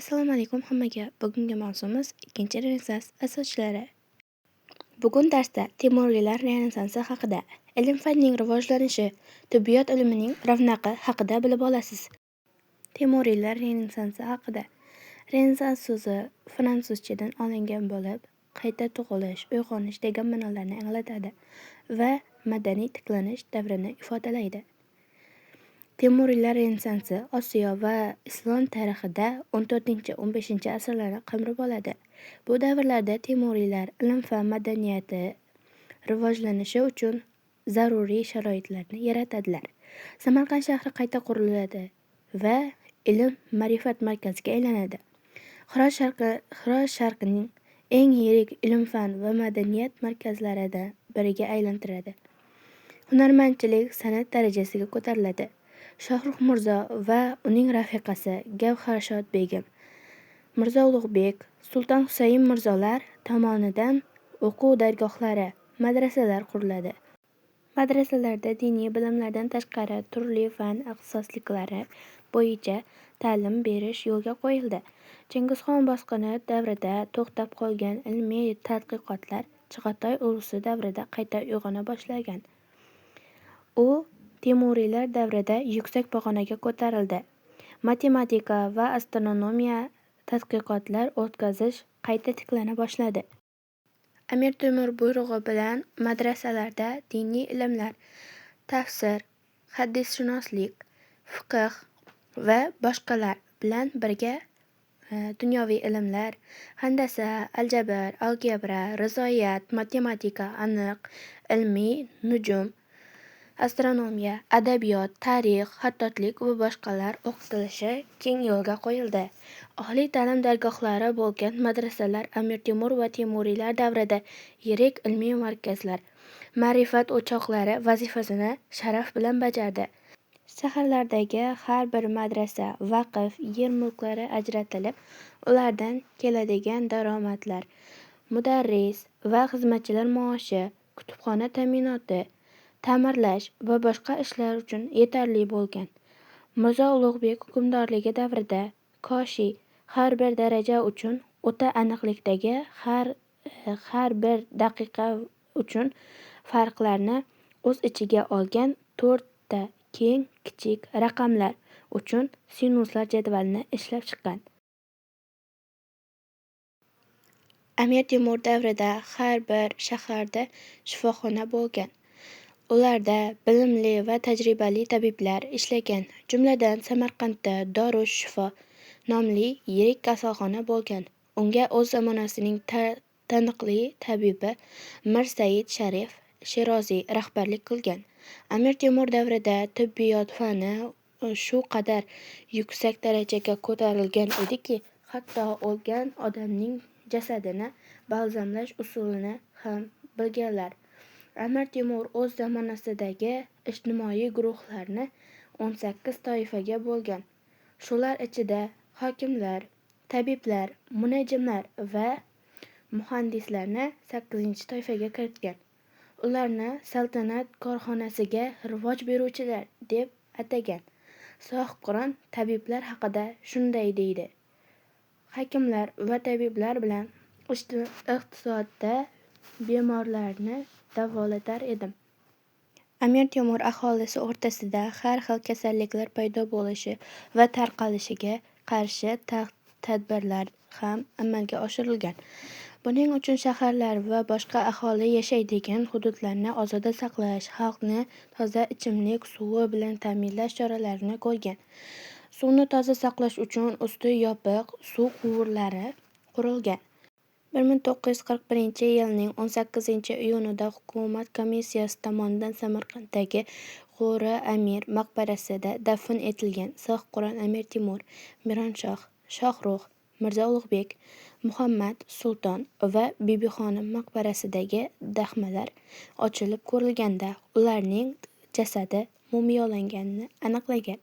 Assalomu alaykum hammaga. Bugungi mavzumiz ikkinchi Renessans asoschilari. Bugun darsda Temuriylar Renessansi haqida, ilm-fanning rivojlanishi, tibbiyot ilmining ravnaqi haqida bilib olasiz. Temuriylar Renessansi haqida. Renessans so'zi fransuzchadan olingan bo'lib, qayta tug'ilish, uyg'onish degan ma'nolarni anglatadi va madaniy tiklanish davrini ifodalaydi. Temuriylar Renessansi Osiyo va Islom tarixida 14-15 asrlarni qamrab oladi. Bu davrlarda Temuriylar ilm-fan madaniyati rivojlanishi uchun zaruriy sharoitlarni yaratadilar. Samarqand shahri qayta quriladi va ilm-ma'rifat markaziga aylanadi. Xirot sharqining eng yirik ilm-fan va madaniyat markazlaridan biriga aylantiradi. Hunarmandchilik san'at darajasiga ko'tariladi. Shohrux Mirzo va uning rafiqasi Gavharshod begim, Mirzo Ulug'bek, Sulton Husayn Mirzolar tomonidan o'quv dargohlari, madrasalar quriladi. Madrasalarda diniy bilimlardan tashqari turli fan ixtisosliklari bo'yicha ta'lim berish yo'lga qo'yildi. Chingizxon bosqini davrida to'xtab qolgan ilmiy tadqiqotlar Chig'atoy urushi davrida qayta uyg'ona boshlagan. U Temuriylar davrida yuksak pog'onaga ko'tarildi. Matematika va astronomiya tadqiqotlar o'tkazish qayta tiklana boshladi. Amir Temur buyrug'i bilan madrasalarda diniy ilmlar, tafsir, hadisshunoslik, fiqh va boshqalar bilan birga dunyoviy ilmlar, handasa, aljabr, algebra, rizoyat, matematika, aniq, ilmiy nujum, astronomiya, adabiyot, tarix, xattotlik va boshqalar o'qitilishi keng yo'lga qo'yildi. Oliy ta'lim dargohlari bo'lgan madrasalar Amir Temur va Temuriylar davrida yirik ilmiy markazlar, ma'rifat o'choqlari vazifasini sharaf bilan bajardi. Shaharlardagi har bir madrasa, vaqf, yer mulklari ajratilib, ulardan keladigan daromadlar, mudarris va xizmatchilar maoshi, kutubxona ta'minoti, ta'mirlash va boshqa ishlar uchun yetarli bo'lgan. Mirzo Ulug'bek hukmdorligi davrida Koshi har bir daraja uchun o'ta aniqlikdagi har bir daqiqa uchun farqlarni o'z ichiga olgan 4 ta keng kichik raqamlar uchun sinuslar jadvalini ishlab chiqqan. Amir Temur davrida har bir shaharda shifoxona bo'lgan. Ularda bilimli va tajribali tabiblar ishlagan. Jumladan Samarqandda Dorus Shifo nomli yirik kasalxona bo'lgan. Unga o'z zamonasining taniqli tabibi Mir Said Sharif Sheroziy rahbarlik qilgan. Amir Temur davrida tibbiyot fani shu qadar yuksak darajaga ko'tarilgan ediki, hatto o'lgan odamning jasadini balzamlash usulini ham bilganlar. Amir Temur o'z zamonasidagi ijtimoiy guruhlarni 18 toifaga bo'lgan. Shular ichida hokimlar, tabiblar, munajjimlar va muhandislarni 8-toifaga kiritgan. Ularni saltanat korxonasiga rivoj beruvchilar deb atagan. Sohibqiron tabiblar haqida shunday deydi: Hokimlar va tabiblar bilan iqtisodda bemorlarni davolatar edim. Amir Temur aholisi o'rtasida har xil kasalliklar paydo bo'lishi va tarqalishiga qarshi tadbirlar ham amalga oshirilgan. Buning uchun shaharlar va boshqa aholi yashaydigan hududlarni ozoda saqlash, xalqni toza ichimlik suvi bilan ta'minlash choralarini ko'rgan. Suvni toza saqlash uchun usti yopiq suv quvurlari qurilgan. 1941-yilning 18-iyunida hukumat komissiyasi tomonidan Samarqanddagi G'o'ra Amir maqbarasida dafn etilgan Sohibqiron Amir Temur, Mironshoh, Shohrux, Mirzo Ulug'bek, Muhammad Sulton va Bibixonim maqbarasidagi daxmalar ochilib ko'rilganda ularning jasadi mumiyolanganini aniqlagan.